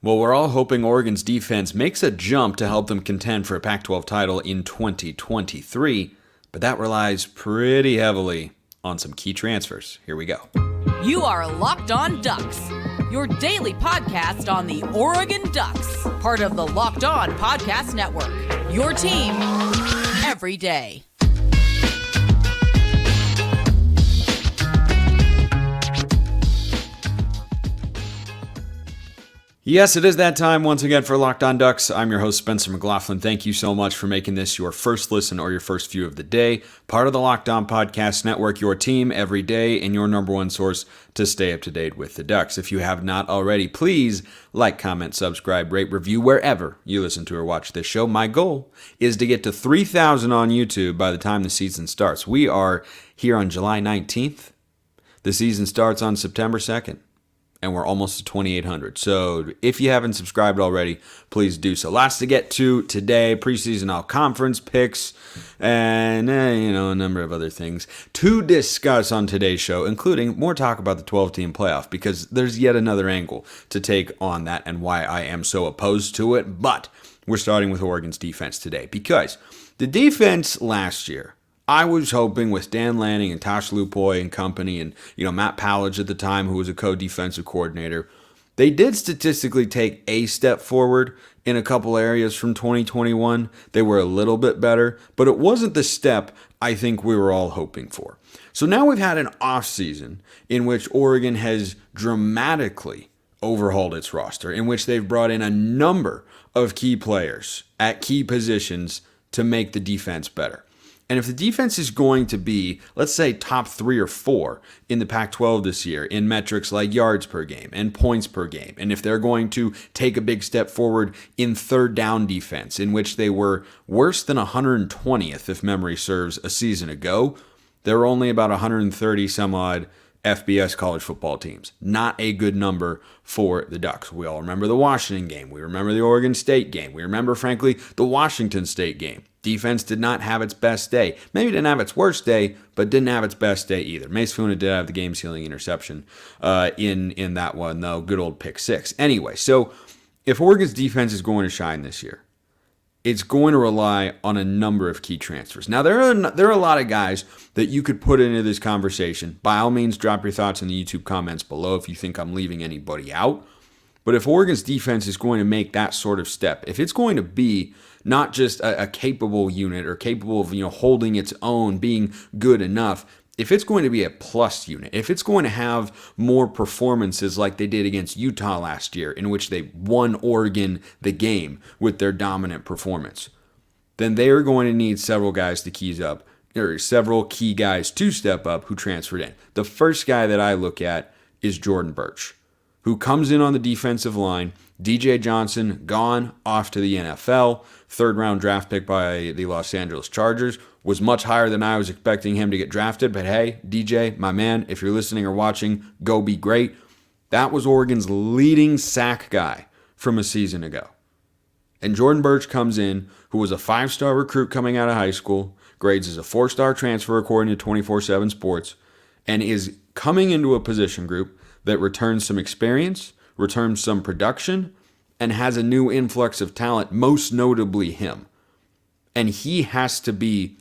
Well, we're all hoping Oregon's defense makes a jump to help them contend for a Pac-12 title in 2023, but that relies pretty heavily on some key transfers. Here we go. You are Locked On Ducks, your daily podcast on the Oregon Ducks, part of the Locked On Podcast Network, your team every day. Yes, it is that time once again for Locked On Ducks. I'm your host, Spencer McLaughlin. Thank you so much for making this your first listen or your first view of the day. Part of the Locked On Podcast Network, your team every day, and your number one source to stay up to date with the Ducks. If you have not already, please like, comment, subscribe, rate, review wherever you listen to or watch this show. My goal is to get to 3,000 on YouTube by the time the season starts. We are here on July 19th. The season starts on September 2nd. And we're almost to 2,800. So if you haven't subscribed already, please do so. Lots to get to today. Preseason all-conference picks and, a number of other things to discuss on today's show, including more talk about the 12-team playoff, because there's yet another angle to take on that and why I am so opposed to it. But we're starting with Oregon's defense today, because the defense last year, I was hoping with Dan Lanning and Tosh Lupoy and company and, Matt Pallage at the time, who was a co-defensive coordinator, they did statistically take a step forward in a couple areas from 2021. They were a little bit better, but it wasn't the step I think we were all hoping for. So now we've had an offseason in which Oregon has dramatically overhauled its roster, in which they've brought in a number of key players at key positions to make the defense better. And if the defense is going to be, let's say, top 3 or 4 in the Pac-12 this year in metrics like yards per game and points per game, and if they're going to take a big step forward in third down defense, in which they were worse than 120th, if memory serves, a season ago, there were only about 130 some odd FBS college football teams. Not a good number for the Ducks. We all remember the Washington game. We remember the Oregon State game. We remember, frankly, the Washington State game. Defense did not have its best day. Maybe didn't have its worst day, but didn't have its best day either. Mace Funa did have the game-sealing interception in that one, though. Good old pick six. Anyway, so if Oregon's defense is going to shine this year, it's going to rely on a number of key transfers. Now, there are a lot of guys that you could put into this conversation. By all means, drop your thoughts in the YouTube comments below if you think I'm leaving anybody out. But if Oregon's defense is going to make that sort of step, if it's going to be not just a capable unit or capable of holding its own, being good enough, if it's going to be a plus unit, if it's going to have more performances like they did against Utah last year, in which they won Oregon the game with their dominant performance, then they are going to need several guys to keys up, or several key guys to step up who transferred in. The first guy that I look at is Jordan Burch, who comes in on the defensive line. DJ Johnson gone, off to the NFL. Third-round draft pick by the Los Angeles Chargers. Was much higher than I was expecting him to get drafted. But hey, DJ, my man, if you're listening or watching, go be great. That was Oregon's leading sack guy from a season ago. And Jordan Burch comes in, who was a 5-star recruit coming out of high school, grades as a 4-star transfer according to 24/7 Sports, and is coming into a position group that returns some experience, returns some production, and has a new influx of talent, most notably him. And he has to be,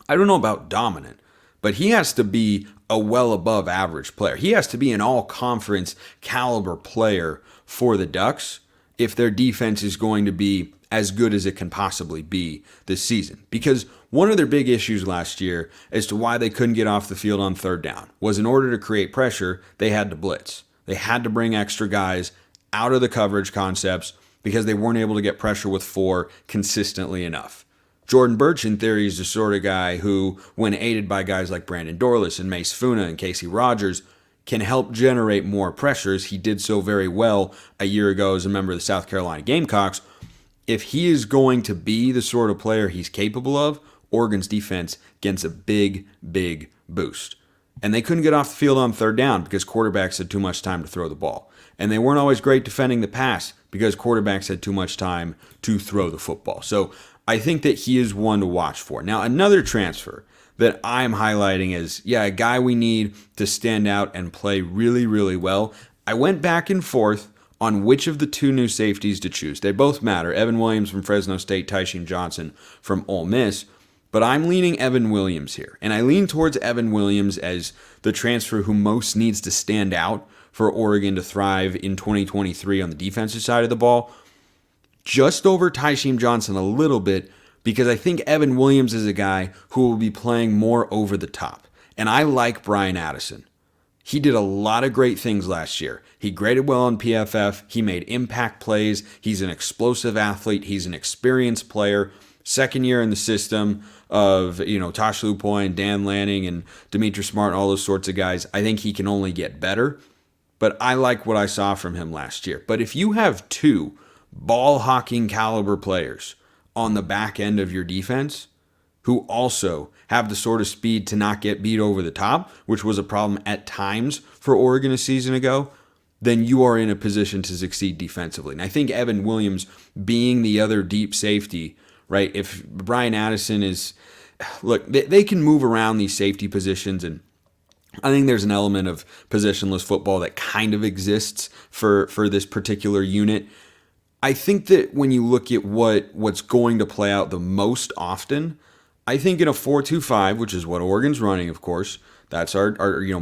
I don't know about dominant, but he has to be a well above average player. He has to be an all-conference caliber player for the Ducks if their defense is going to be as good as it can possibly be this season. Because one of their big issues last year as to why they couldn't get off the field on third down was in order to create pressure, they had to blitz. They had to bring extra guys out of the coverage concepts because they weren't able to get pressure with 4 consistently enough. Jordan Burch, in theory, is the sort of guy who, when aided by guys like Brandon Dorlus and Mace Funa and Casey Rogers, can help generate more pressures. He did so very well a year ago as a member of the South Carolina Gamecocks. If he is going to be the sort of player he's capable of, Oregon's defense gets a big, big boost. And they couldn't get off the field on third down because quarterbacks had too much time to throw the ball. And they weren't always great defending the pass because quarterbacks had too much time to throw the football. So I think that he is one to watch for. Now, another transfer that I'm highlighting is, a guy we need to stand out and play really, really well. I went back and forth on which of the two new safeties to choose. They both matter. Evan Williams from Fresno State, Tysheem Johnson from Ole Miss. But I'm leaning Evan Williams here. And I lean towards Evan Williams as the transfer who most needs to stand out for Oregon to thrive in 2023 on the defensive side of the ball. Just over Tysheem Johnson a little bit, because I think Evan Williams is a guy who will be playing more over the top. And I like Brian Addison. He did a lot of great things last year. He graded well on PFF. He made impact plays. He's an explosive athlete. He's an experienced player. Second year in the system of, Tosh Lupoy, Dan Lanning, and Demetrius Smart, and all those sorts of guys. I think he can only get better. But I like what I saw from him last year. But if you have two ball-hawking caliber players on the back end of your defense who also have the sort of speed to not get beat over the top, which was a problem at times for Oregon a season ago, then you are in a position to succeed defensively. And I think Evan Williams being the other deep safety, right? If Brian Addison is, look, they can move around these safety positions, and I think there's an element of positionless football that kind of exists for this particular unit. I think that when you look at what's going to play out the most often, I think in a 4-2-5, which is what Oregon's running, of course, that's our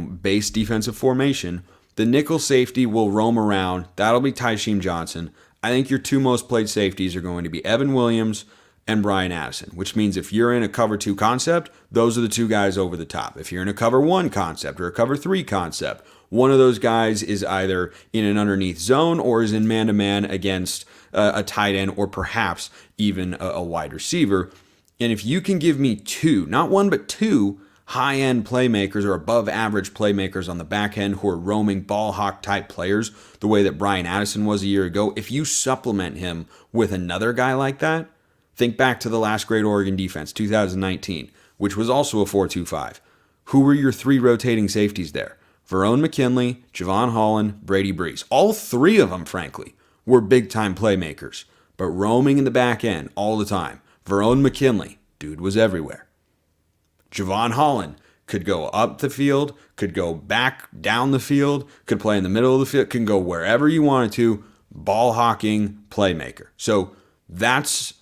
base defensive formation, the nickel safety will roam around. That'll be Tysheem Johnson. I think your two most played safeties are going to be Evan Williams and Brian Addison, which means if you're in a cover 2 concept, those are the two guys over the top. If you're in a cover 1 concept or a cover 3 concept, one of those guys is either in an underneath zone or is in man-to-man against a tight end or perhaps even a wide receiver. And if you can give me two, not one, but two high-end playmakers or above-average playmakers on the back end who are roaming ball hawk type players the way that Brian Addison was a year ago, if you supplement him with another guy like that, think back to the last great Oregon defense, 2019, which was also a 4-2-5. Who were your three rotating safeties there? Verone McKinley, Javon Holland, Brady Breeze. All three of them, frankly, were big-time playmakers, but roaming in the back end all the time. Verone McKinley, dude was everywhere. Javon Holland could go up the field, could go back down the field, could play in the middle of the field, can go wherever you wanted to, ball-hawking playmaker. So that's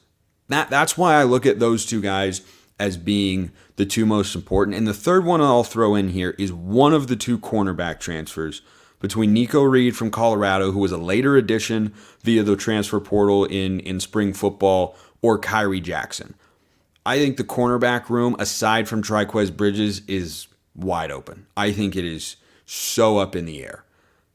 why I look at those two guys as being the two most important. And the third one I'll throw in here is one of the two cornerback transfers between Nico Reed from Colorado, who was a later addition via the transfer portal in spring football, or Kyrie Jackson. I think the cornerback room, aside from Triquez Bridges, is wide open. I think it is so up in the air.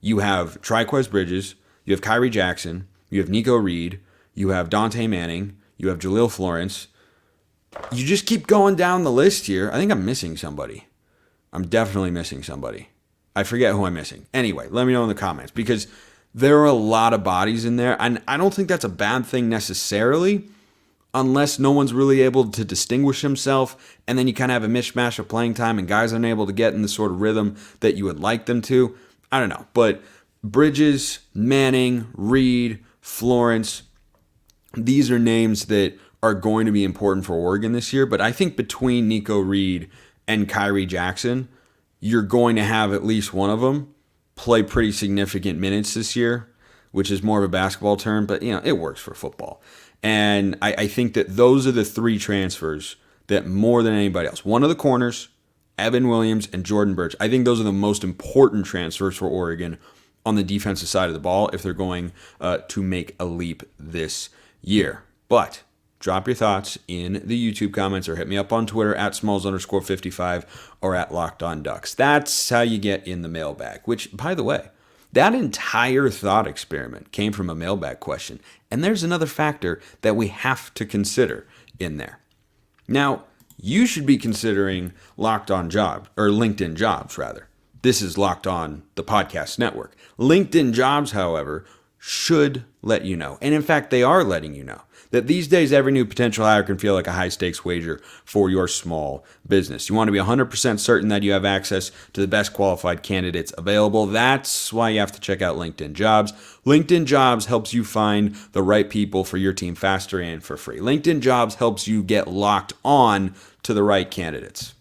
You have Triquez Bridges, you have Kyrie Jackson, you have Nico Reed, you have Dante Manning, you have Jaleel Florence. You just keep going down the list here. I think I'm missing somebody. I'm definitely missing somebody. I forget who I'm missing. Anyway, let me know in the comments, because there are a lot of bodies in there, and I don't think that's a bad thing necessarily, unless no one's really able to distinguish himself, and then you kind of have a mishmash of playing time and guys aren't able to get in the sort of rhythm that you would like them to. I don't know. But Bridges, Manning, Reed, Florence, these are names that are going to be important for Oregon this year. But I think between Nico Reed and Kyrie Jackson, you're going to have at least one of them play pretty significant minutes this year, which is more of a basketball term, but it works for football. And I think that those are the three transfers that more than anybody else. One of the corners, Evan Williams and Jordan Birch. I think those are the most important transfers for Oregon on the defensive side of the ball if they're going to make a leap this year. But drop your thoughts in the YouTube comments or hit me up on Twitter at Smalls_55 or at Locked On Ducks. That's how you get in the mailbag, which, by the way, that entire thought experiment came from a mailbag question. And there's another factor that we have to consider in there. Now, you should be considering Locked On Jobs, or LinkedIn Jobs, rather. This is Locked On, the podcast network. LinkedIn Jobs, however, should let you know. And in fact, they are letting you know that these days every new potential hire can feel like a high-stakes wager for your small business. You want to be 100% certain that you have access to the best qualified candidates available. That's why you have to check out LinkedIn Jobs. LinkedIn Jobs helps you find the right people for your team faster and for free. LinkedIn Jobs helps you get locked on to the right candidates.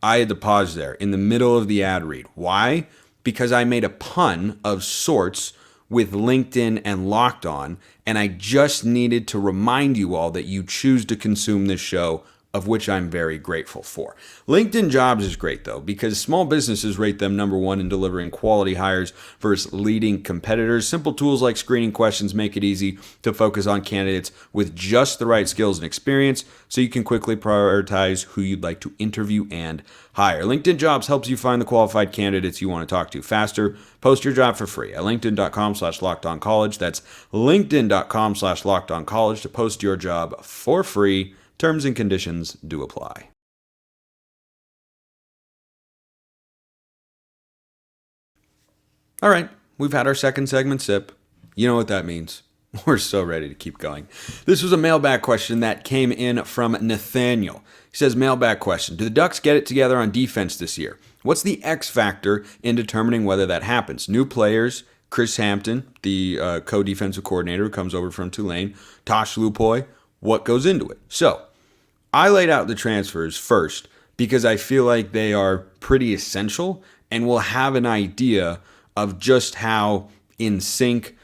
I had to pause there in the middle of the ad read. Why? Because I made a pun of sorts with LinkedIn and Locked On, and I just needed to remind you all that you choose to consume this show, of which I'm very grateful for. LinkedIn Jobs is great, though, because small businesses rate them number one in delivering quality hires versus leading competitors. Simple tools like screening questions make it easy to focus on candidates with just the right skills and experience, so you can quickly prioritize who you'd like to interview and hire. LinkedIn Jobs helps you find the qualified candidates you want to talk to faster. Post your job for free at linkedin.com/lockedoncollege. That's linkedin.com/lockedoncollege to post your job for free. Terms and conditions do apply. All right, we've had our second segment sip. You know what that means. We're so ready to keep going. This was a mailbag question that came in from Nathaniel. He says, mailbag question: do the Ducks get it together on defense this year? What's the X factor in determining whether that happens? New players, Chris Hampton, the co-defensive coordinator who comes over from Tulane, Tosh Lupoy, what goes into it? So, I laid out the transfers first because I feel like they are pretty essential and we'll have an idea of just how in sync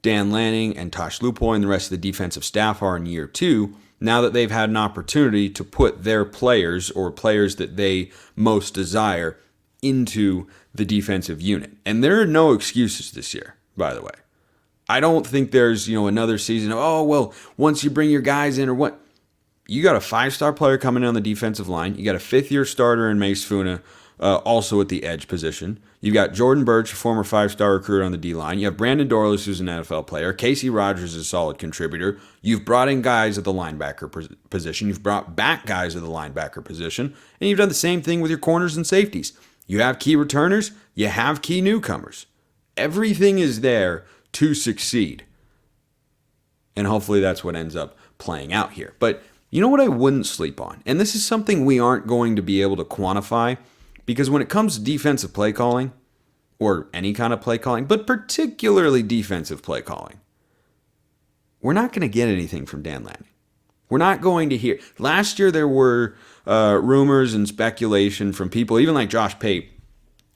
Dan Lanning and Tosh Lupoy and the rest of the defensive staff are in year two, now that they've had an opportunity to put their players or players that they most desire into the defensive unit. And there are no excuses this year, by the way. I don't think there's, another season of, oh, well, once you bring your guys in or what. You got a 5-star player coming in on the defensive line. You got a 5th-year starter in Mace Funa, also at the edge position. You got Jordan Birch, a former 5-star recruit on the D-line. You have Brandon Dorlus, who's an NFL player. Casey Rogers is a solid contributor. You've brought in guys at the linebacker position. You've brought back guys at the linebacker position. And you've done the same thing with your corners and safeties. You have key returners. You have key newcomers. Everything is there to succeed. And hopefully that's what ends up playing out here. But you know what I wouldn't sleep on? And this is something we aren't going to be able to quantify, because when it comes to defensive play calling, or any kind of play calling, but particularly defensive play calling, we're not going to get anything from Dan Lanning. We're not going to hear. Last year there were rumors and speculation from people, even like Josh Pate,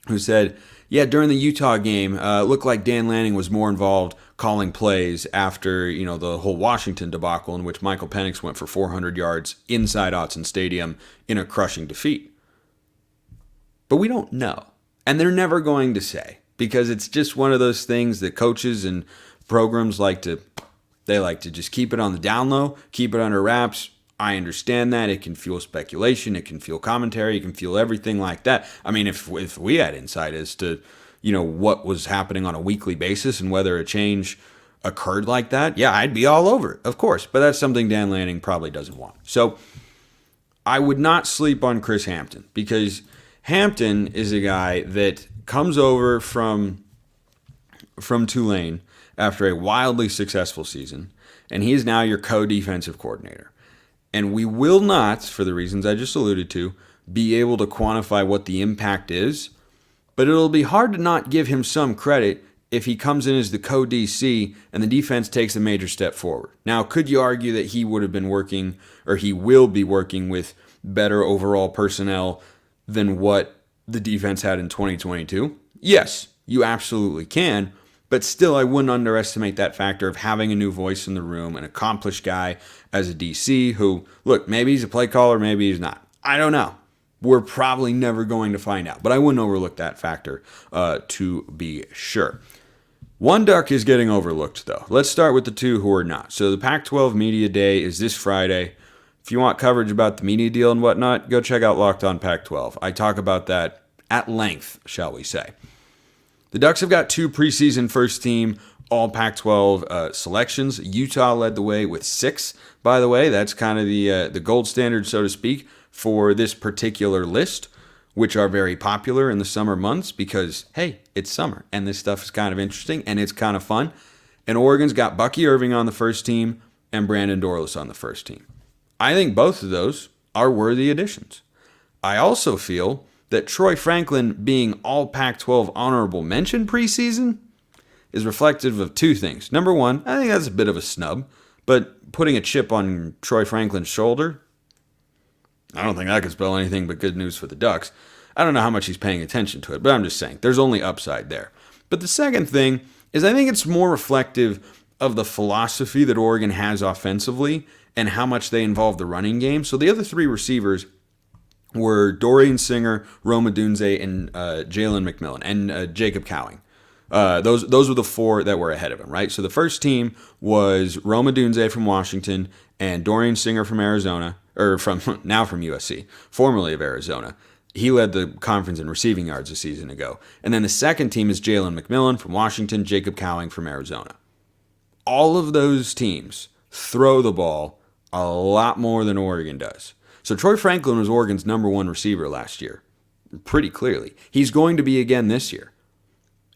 who said, yeah, during the Utah game, it looked like Dan Lanning was more involved calling plays after, the whole Washington debacle in which Michael Penix went for 400 yards inside Autzen Stadium in a crushing defeat. But we don't know. And they're never going to say, because it's just one of those things that coaches and programs like to just keep it on the down low, keep it under wraps. I understand that. It can fuel speculation. It can fuel commentary. It can fuel everything like that. I mean, if we had insight as to, what was happening on a weekly basis and whether a change occurred like that, yeah, I'd be all over it, of course. But that's something Dan Lanning probably doesn't want. So I would not sleep on Chris Hampton, because Hampton is a guy that comes over from Tulane after a wildly successful season, and he is now your co-defensive coordinator. And we will not, for the reasons I just alluded to, be able to quantify what the impact is, but it'll be hard to not give him some credit if he comes in as the co-DC and the defense takes a major step forward. Now, could you argue that he would have been working, or he will be working with better overall personnel than what the defense had in 2022? Yes, you absolutely can. But still, I wouldn't underestimate that factor of having a new voice in the room, an accomplished guy as a DC who, look, maybe he's a play caller, maybe he's not. I don't know. We're probably never going to find out. But I wouldn't overlook that factor to be sure. One Duck is getting overlooked, though. Let's start with the two who are not. So the Pac-12 Media Day is this Friday. If you want coverage about the media deal and whatnot, go check out Locked On Pac-12. I talk about that at length, shall we say. The Ducks have got 2 preseason first-team all Pac-12 selections. Utah led the way with 6, by the way. That's kind of the gold standard, so to speak, for this particular list, which are very popular in the summer months because, hey, it's summer, and this stuff is kind of interesting, and it's kind of fun. And Oregon's got Bucky Irving on the first team and Brandon Dorlus on the first team. I think both of those are worthy additions. I also feel that Troy Franklin being all Pac-12 honorable mention preseason is reflective of 2 things. Number one, I think that's a bit of a snub, but putting a chip on Troy Franklin's shoulder, I don't think that could spell anything but good news for the Ducks. I don't know how much he's paying attention to it, but I'm just saying, there's only upside there. But the second thing is I think it's more reflective of the philosophy that Oregon has offensively and how much they involve the running game. So the other three receivers were Dorian Singer, Roma Dunze, and Jalen McMillan, and Jacob Cowing. Those were the four that were ahead of him, right? So the first team was Roma Dunze from Washington and Dorian Singer from Arizona, or from USC, formerly of Arizona. He led the conference in receiving yards a season ago. And then the second team is Jalen McMillan from Washington, Jacob Cowing from Arizona. All of those teams throw the ball a lot more than Oregon does. So Troy Franklin was Oregon's number one receiver last year, pretty clearly. He's going to be again this year.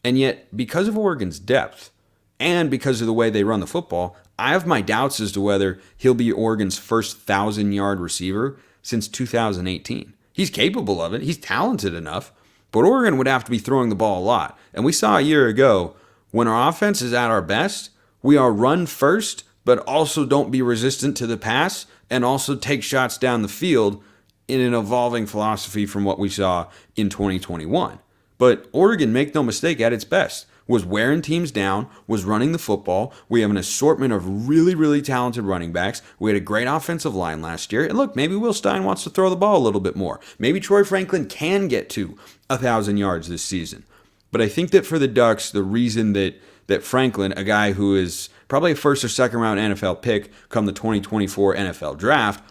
And yet, because of Oregon's depth and because of the way they run the football, I have my doubts as to whether he'll be Oregon's first 1,000-yard receiver since 2018. He's capable of it. He's talented enough. But Oregon would have to be throwing the ball a lot. And we saw a year ago, when our offense is at our best, we are run first, but also don't be resistant to the pass and also take shots down the field in an evolving philosophy from what we saw in 2021. But Oregon, make no mistake, at its best, was wearing teams down, was running the football. We have an assortment of really, really talented running backs. We had a great offensive line last year. And look, maybe Will Stein wants to throw the ball a little bit more. Maybe Troy Franklin can get to 1,000 yards this season. But I think that for the Ducks, the reason that Franklin, a guy who is probably a first or second round NFL pick come the 2024 NFL draft,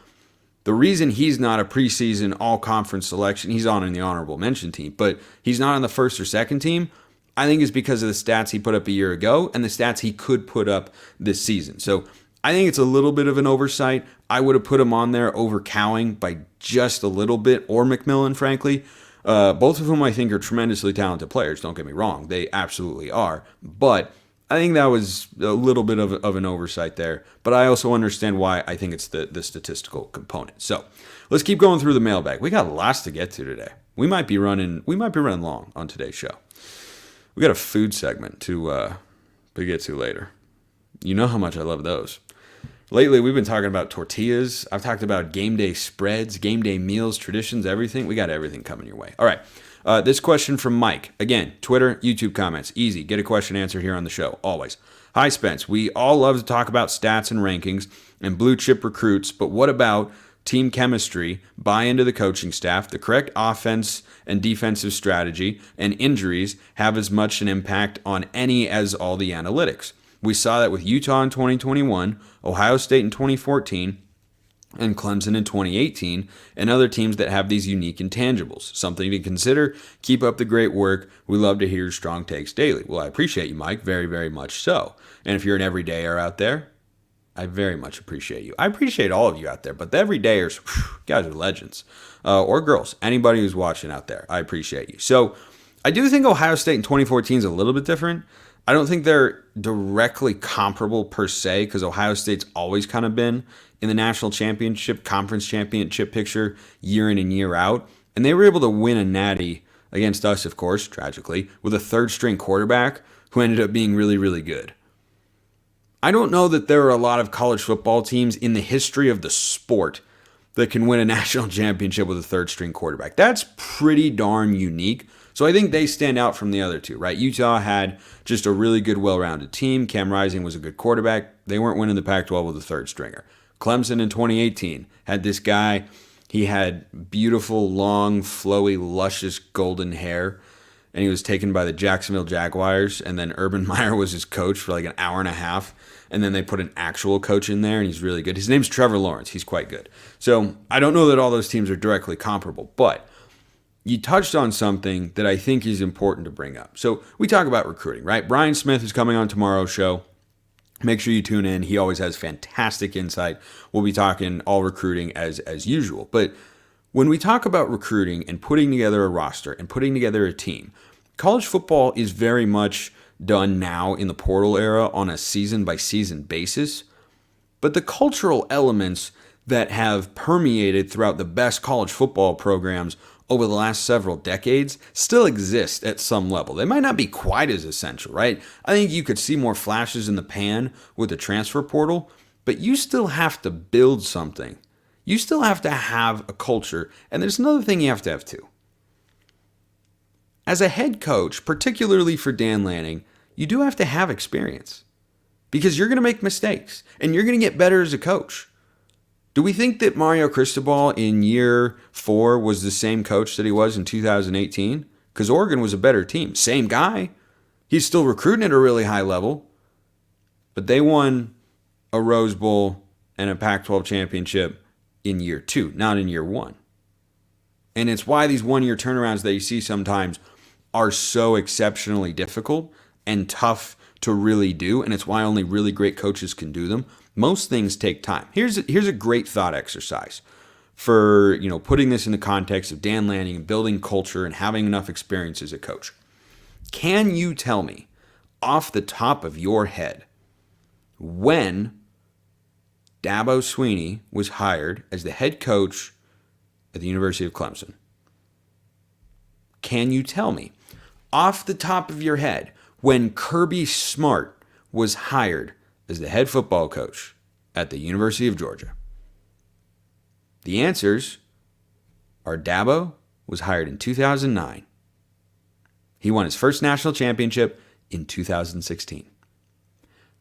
the reason he's not a preseason all-conference selection, he's on in the honorable mention team, but he's not on the first or second team, I think is because of the stats he put up a year ago and the stats he could put up this season. So I think it's a little bit of an oversight. I would have put him on there over Cowing by just a little bit, or McMillan, frankly. Both of whom I think are tremendously talented players, don't get me wrong. They absolutely are. But I think that was a little bit of an oversight there, but I also understand why I think it's the statistical component. So let's keep going through the mailbag. We got lots to get to today. We might be running long on today's show. We got a food segment to get to later. You know how much I love those. Lately, we've been talking about tortillas. I've talked about game day spreads, game day meals, traditions, everything. We got everything coming your way. All right. This question from Mike. Again, Twitter, YouTube comments. Easy. Get a question answered here on the show. Always. Hi, Spence. We all love to talk about stats and rankings and blue chip recruits, but what about team chemistry, buy into the coaching staff, the correct offense and defensive strategy, and injuries have as much an impact on any as all the analytics? We saw that with Utah in 2021, Ohio State in 2014, and Clemson in 2018, and other teams that have these unique intangibles. Something to consider. Keep up the great work. We love to hear your strong takes daily. Well, I appreciate you, Mike, very, very much so. And if you're an everydayer out there, I very much appreciate you. I appreciate all of you out there, but the everydayers, guys are legends. Or girls, anybody who's watching out there, I appreciate you. So I do think Ohio State in 2014 is a little bit different. I don't think they're directly comparable per se, because Ohio State's always kind of been in the national championship, conference championship picture year in and year out. And they were able to win a natty against us, of course, tragically, with a third-string quarterback who ended up being really, really good. I don't know that there are a lot of college football teams in the history of the sport that can win a national championship with a third-string quarterback. That's pretty darn unique. So I think they stand out from the other two, right? Utah had just a really good, well-rounded team. Cam Rising was a good quarterback. They weren't winning the Pac-12 with a third stringer. Clemson in 2018 had this guy. He had beautiful, long, flowy, luscious golden hair, and he was taken by the Jacksonville Jaguars, and then Urban Meyer was his coach for like an hour and a half, and then they put an actual coach in there, and he's really good. His name's Trevor Lawrence. He's quite good. So I don't know that all those teams are directly comparable, but you touched on something that I think is important to bring up. So we talk about recruiting, right? Brian Smith is coming on tomorrow's show. Make sure you tune in. He always has fantastic insight. We'll be talking all recruiting as usual. But when we talk about recruiting and putting together a roster and putting together a team, college football is very much done now in the portal era on a season-by-season basis. But the cultural elements that have permeated throughout the best college football programs over the last several decades still exist at some level. They might not be quite as essential, right? I think you could see more flashes in the pan with the transfer portal, but you still have to build something. You still have to have a culture, and there's another thing you have to have too. As a head coach, particularly for Dan Lanning, you do have to have experience because you're going to make mistakes and you're going to get better as a coach. Do we think that Mario Cristobal in year 4 was the same coach that he was in 2018? Because Oregon was a better team. Same guy. He's still recruiting at a really high level. But they won a Rose Bowl and a Pac-12 championship in year 2, not in year 1. And it's why these one-year turnarounds that you see sometimes are so exceptionally difficult and tough to really do. And it's why only really great coaches can do them. Most things take time. Here's a great thought exercise for, putting this in the context of Dan Lanning and building culture and having enough experience as a coach. Can you tell me off the top of your head when Dabo Swinney was hired as the head coach at the University of Clemson? Can you tell me off the top of your head when Kirby Smart was hired as the head football coach at the University of Georgia? The answers are Dabo was hired in 2009. He won his first national championship in 2016.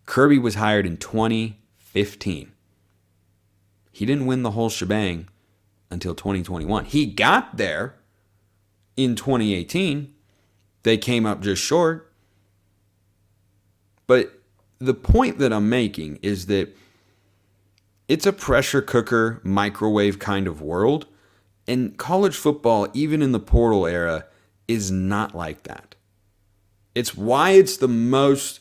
Kirby was hired in 2015. He didn't win the whole shebang until 2021. He got there in 2018. They came up just short. But the point that I'm making is that it's a pressure cooker, microwave kind of world. And college football, even in the portal era, is not like that. It's why it's the most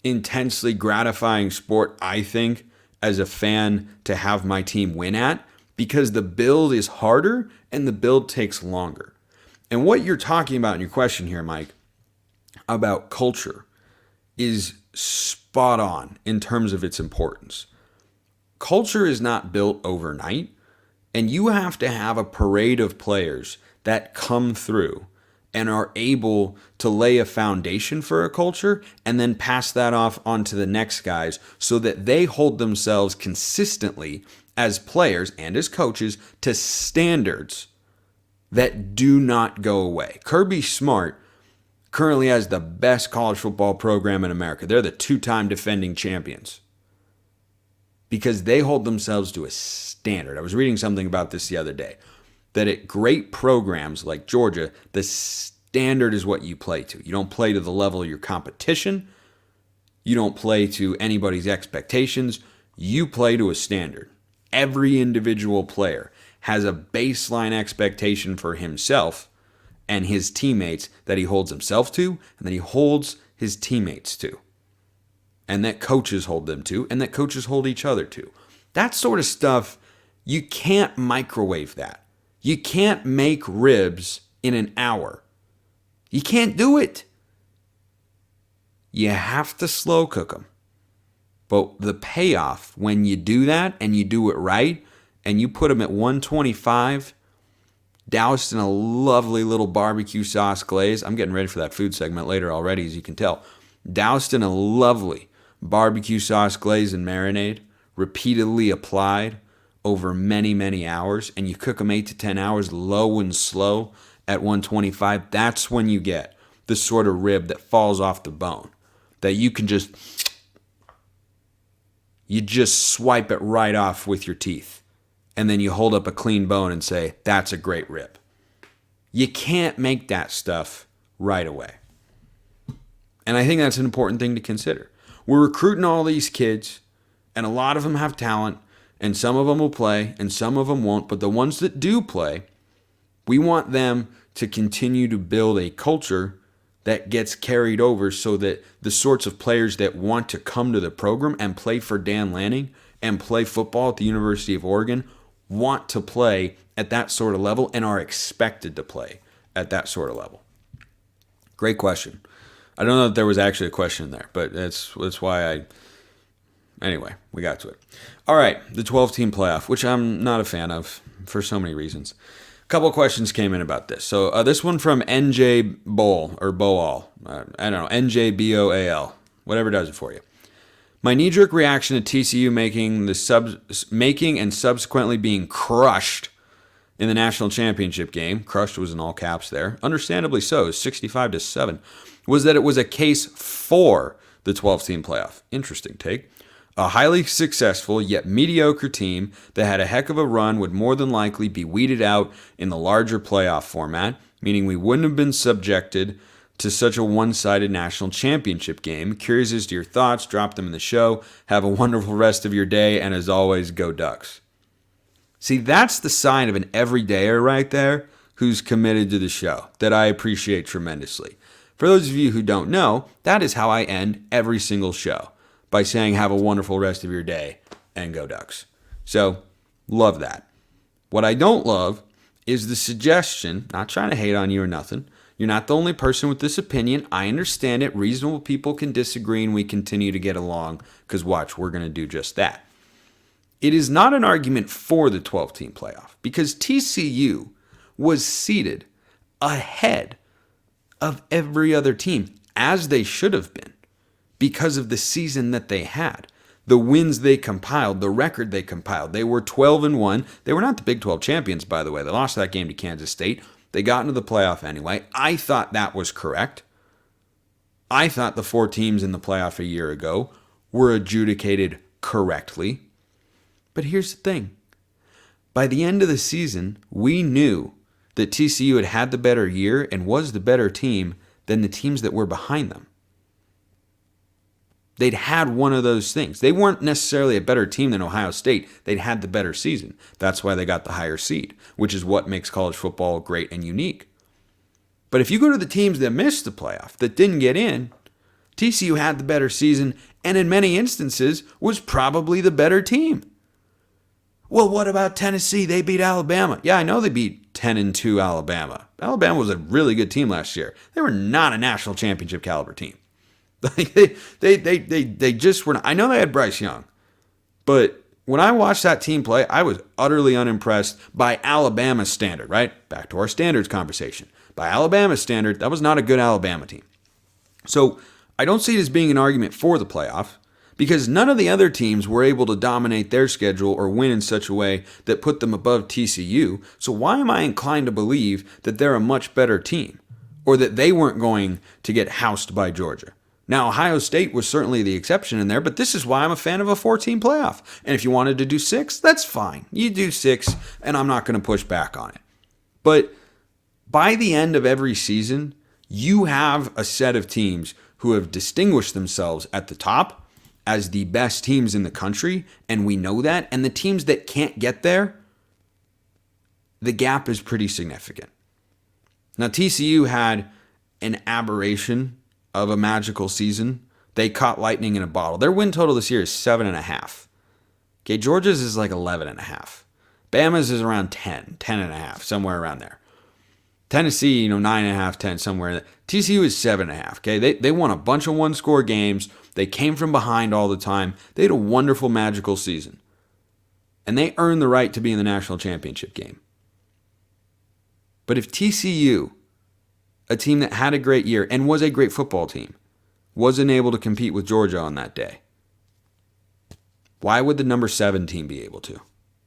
intensely gratifying sport, I think, as a fan to have my team win at, because the build is harder and the build takes longer. And what you're talking about in your question here, Mike, about culture is spot on in terms of its importance. Culture is not built overnight, and you have to have a parade of players that come through and are able to lay a foundation for a culture and then pass that off onto the next guys so that they hold themselves consistently as players and as coaches to standards that do not go away. Kirby Smart currently has the best college football program in America. They're the 2-time defending champions because they hold themselves to a standard. I was reading something about this the other day, that at great programs like Georgia, the standard is what you play to. You don't play to the level of your competition. You don't play to anybody's expectations. You play to a standard. Every individual player has a baseline expectation for himself and his teammates that he holds himself to and that he holds his teammates to, and that coaches hold them to, and that coaches hold each other to. That sort of stuff, you can't microwave that. You can't make ribs in an hour. You can't do it. You have to slow cook them. But the payoff when you do that and you do it right and you put them at 125, doused in a lovely little barbecue sauce glaze. I'm getting ready for that food segment later already, as you can tell. Doused in a lovely barbecue sauce glaze and marinade, repeatedly applied over many, many hours, and you cook them 8 to 10 hours low and slow at 125, that's when you get the sort of rib that falls off the bone, that you can just swipe it right off with your teeth, and then you hold up a clean bone and say, that's a great rib. You can't make that stuff right away. And I think that's an important thing to consider. We're recruiting all these kids, and a lot of them have talent, and some of them will play, and some of them won't. But the ones that do play, we want them to continue to build a culture that gets carried over so that the sorts of players that want to come to the program and play for Dan Lanning and play football at the University of Oregon want to play at that sort of level and are expected to play at that sort of level. Great question. I don't know if there was actually a question there, but that's why anyway, we got to it. All right, the 12-team playoff, which I'm not a fan of for so many reasons. A couple of questions came in about this. So this one from NJ Boal, or Boal. I don't know, NJBOAL, whatever does it for you. My knee-jerk reaction to TCU making and subsequently being crushed in the national championship game, crushed was in all caps there, understandably so, 65-7, was that it was a case for the 12-team playoff. Interesting take. A highly successful yet mediocre team that had a heck of a run would more than likely be weeded out in the larger playoff format, meaning we wouldn't have been subjected to such a one-sided national championship game. Curious as to your thoughts, drop them in the show. Have a wonderful rest of your day, and as always, go Ducks. See, that's the sign of an everydayer right there who's committed to the show that I appreciate tremendously. For those of you who don't know, that is how I end every single show, by saying have a wonderful rest of your day and go Ducks. So, love that. What I don't love is the suggestion, not trying to hate on you or nothing. You're not the only person with this opinion. I understand it. Reasonable people can disagree and we continue to get along because watch, we're going to do just that. It is not an argument for the 12-team playoff because TCU was seated ahead of every other team, as they should have been, because of the season that they had, the wins they compiled, the record they compiled. They were 12-1. They were not the Big 12 champions, by the way. They lost that game to Kansas State. They got into the playoff anyway. I thought that was correct. I thought the 4 teams in the playoff a year ago were adjudicated correctly. But here's the thing. By the end of the season, we knew that TCU had had the better year and was the better team than the teams that were behind them. They'd had one of those things. They weren't necessarily a better team than Ohio State. They'd had the better season. That's why they got the higher seed, which is what makes college football great and unique. But if you go to the teams that missed the playoff, that didn't get in, TCU had the better season and in many instances was probably the better team. Well, what about Tennessee? They beat Alabama. Yeah, I know they beat 10-2 Alabama. Alabama was a really good team last year. They were not a national championship caliber team. They just were not. I know they had Bryce Young, but when I watched that team play, I was utterly unimpressed by Alabama's standard, right? Back to our standards conversation. By Alabama's standard, that was not a good Alabama team. So I don't see it as being an argument for the playoff because none of the other teams were able to dominate their schedule or win in such a way that put them above TCU. So why am I inclined to believe that they're a much better team or that they weren't going to get housed by Georgia? Now, Ohio State was certainly the exception in there, but this is why I'm a fan of a 4-team playoff. And if you wanted to do 6, that's fine. You do 6, and I'm not going to push back on it. But by the end of every season, you have a set of teams who have distinguished themselves at the top as the best teams in the country, and we know that. And the teams that can't get there, the gap is pretty significant. Now, TCU had an aberration of a magical season. They caught lightning in a bottle. Their win total this year is 7.5. Okay, Georgia's is like 11.5. Bama's is around 10, 10.5, somewhere around there. Tennessee, 9.5, 10, somewhere. TCU is 7.5. Okay, they won a bunch of one-score games. They came from behind all the time. They had a wonderful, magical season. And they earned the right to be in the national championship game. But if TCU, a team that had a great year and was a great football team, wasn't able to compete with Georgia on that day, why would the number 7 team be able to?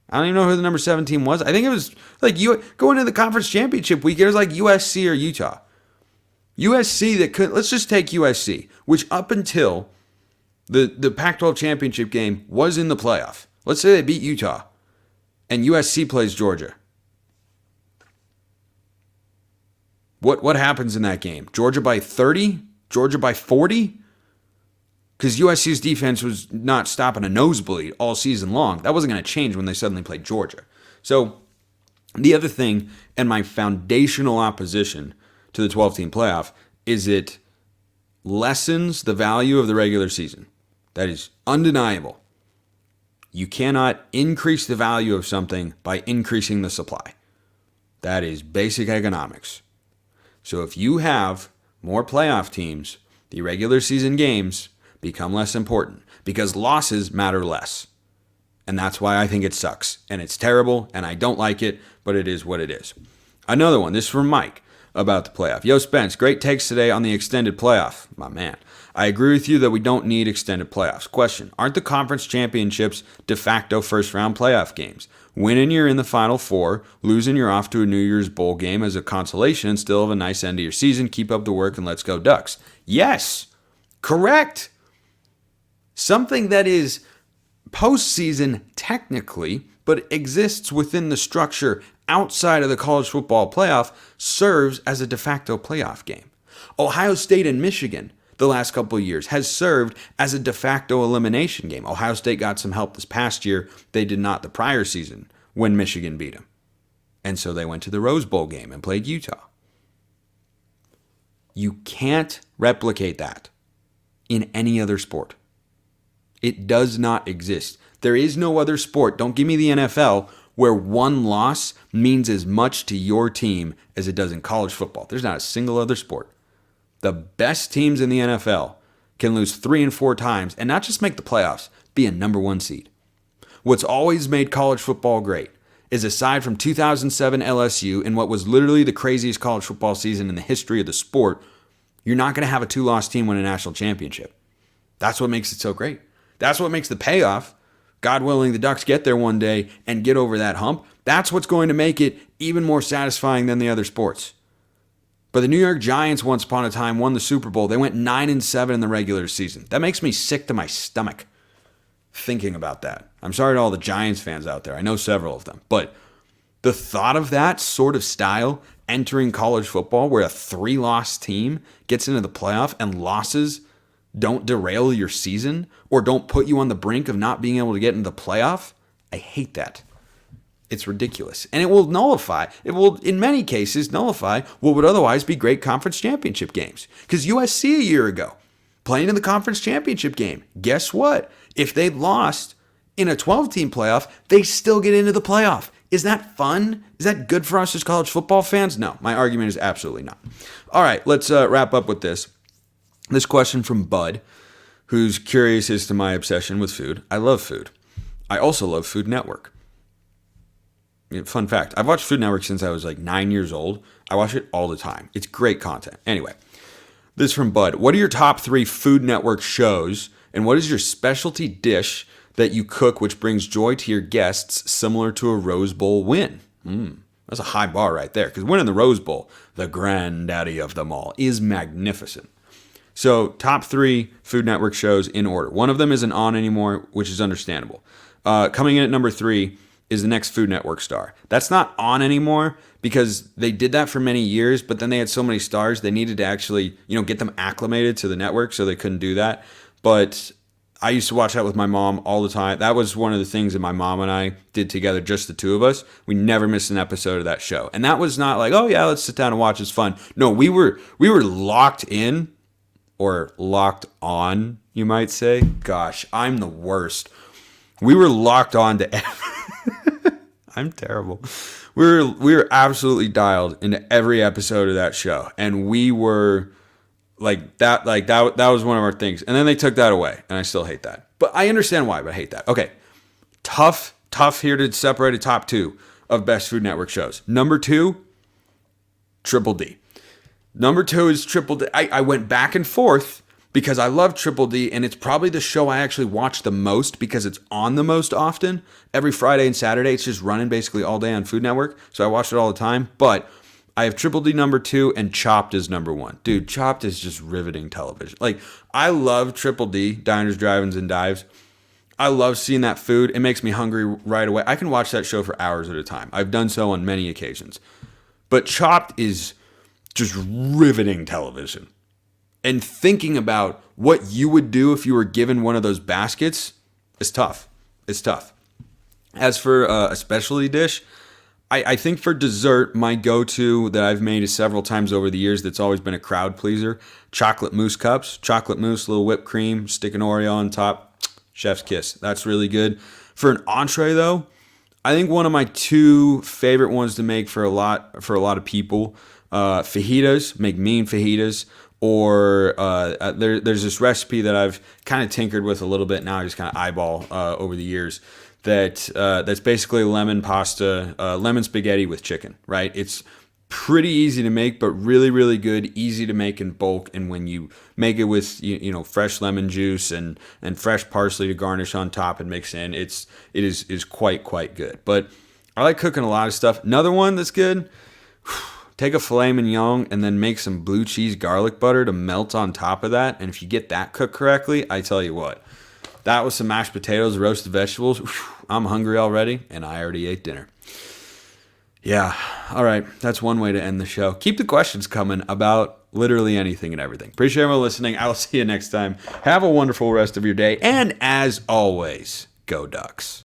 I don't even know who the number 7 team was. I think it was like going into the conference championship week, it was like USC or Utah. USC that could, let's just take USC, which up until the Pac-12 championship game was in the playoff. Let's say they beat Utah and USC plays Georgia. What happens in that game? Georgia by 30? Georgia by 40? Because USC's defense was not stopping a nosebleed all season long. That wasn't going to change when they suddenly played Georgia. So the other thing, and my foundational opposition to the 12-team playoff, is it lessens the value of the regular season. That is undeniable. You cannot increase the value of something by increasing the supply. That is basic economics. So if you have more playoff teams, the regular season games become less important because losses matter less. And that's why I think it sucks. And it's terrible, and I don't like it, but it is what it is. Another one, this is from Mike about the playoff. Yo, Spence, great takes today on the extended playoff. My man. I agree with you that we don't need extended playoffs. Question, aren't the conference championships de facto first-round playoff games? Winning, you're in the Final Four. Losing, you're off to a New Year's Bowl game as a consolation and still have a nice end of your season. Keep up the work and let's go Ducks. Yes, correct. Something that is postseason technically, but exists within the structure outside of the college football playoff, serves as a de facto playoff game. Ohio State and Michigan, the last couple of years, has served as a de facto elimination game. Ohio State got some help this past year. They did not the prior season when Michigan beat them. And so they went to the Rose Bowl game and played Utah. You can't replicate that in any other sport. It does not exist. There is no other sport, don't give me the NFL, where one loss means as much to your team as it does in college football. There's not a single other sport. The best teams in the NFL can lose 3 and 4 times and not just make the playoffs, be a number 1 seed. What's always made college football great is, aside from 2007 LSU and what was literally the craziest college football season in the history of the sport, you're not going to have a 2-loss team win a national championship. That's what makes it so great. That's what makes the payoff. God willing, the Ducks get there one day and get over that hump. That's what's going to make it even more satisfying than the other sports. But the New York Giants once upon a time won the Super Bowl. They went 9-7 in the regular season. That makes me sick to my stomach thinking about that. I'm sorry to all the Giants fans out there. I know several of them. But the thought of that sort of style entering college football, where a 3-loss team gets into the playoff and losses don't derail your season or don't put you on the brink of not being able to get into the playoff, I hate that. It's ridiculous. And it will in many cases, nullify what would otherwise be great conference championship games. Because USC a year ago, playing in the conference championship game, guess what? If they'd lost in a 12-team playoff, they still get into the playoff. Is that fun? Is that good for us as college football fans? No, my argument is absolutely not. All right, let's wrap up with this. This question from Bud, who's curious as to my obsession with food. I love food. I also love Food Network. Fun fact, I've watched Food Network since I was like 9 years old. I watch it all the time. It's great content. Anyway, this from Bud. What are your top 3 Food Network shows, and what is your specialty dish that you cook which brings joy to your guests, similar to a Rose Bowl win? That's a high bar right there, because winning the Rose Bowl, the granddaddy of them all, is magnificent. So, top 3 Food Network shows in order. One of them isn't on anymore, which is understandable. Coming in at number 3 is the next Food Network star. That's not on anymore because they did that for many years, but then they had so many stars, they needed to actually, get them acclimated to the network, so they couldn't do that. But I used to watch that with my mom all the time. That was one of the things that my mom and I did together, just the two of us. We never missed an episode of that show. And that was not like, oh yeah, let's sit down and watch, it's fun. No, we were locked in, or locked on, you might say. Gosh, I'm the worst. We were locked on to I'm terrible. We were absolutely dialed into every episode of that show, and we were that was one of our things. And then they took that away, and I still hate that. But I understand why, but I hate that. Okay. Tough here to separate a top 2 of best Food Network shows. Number 2, Triple D. Number 2 is Triple D. I went back and forth because I love Triple D, and it's probably the show I actually watch the most because it's on the most often. Every Friday and Saturday, it's just running basically all day on Food Network, so I watch it all the time. But I have Triple D number 2 and Chopped is number 1. Dude, Chopped is just riveting television. I love Triple D, Diners, Drive-Ins, and Dives. I love seeing that food. It makes me hungry right away. I can watch that show for hours at a time. I've done so on many occasions. But Chopped is just riveting television. And thinking about what you would do if you were given one of those baskets is tough. It's tough. As for a specialty dish, I think for dessert, my go-to that I've made several times over the years that's always been a crowd pleaser, chocolate mousse cups. Chocolate mousse, little whipped cream, stick an Oreo on top. Chef's kiss. That's really good. For an entree, though, I think one of my 2 favorite ones to make for a lot of people, fajitas, make mean fajitas, or there's this recipe that I've kind of tinkered with a little bit now. I just kind of eyeball over the years. That's basically lemon pasta, lemon spaghetti with chicken, right? It's Pretty easy to make, but really, really good. Easy to make in bulk. And when you make it with fresh lemon juice and fresh parsley to garnish on top and mix in, it is quite good. But I like cooking a lot of stuff. Another one that's good. Take a filet mignon and then make some blue cheese garlic butter to melt on top of that. And if you get that cooked correctly, I tell you what, that with some mashed potatoes, roasted vegetables, I'm hungry already, and I already ate dinner. Yeah, all right, that's one way to end the show. Keep the questions coming about literally anything and everything. Appreciate everyone listening. I will see you next time. Have a wonderful rest of your day. And as always, go Ducks.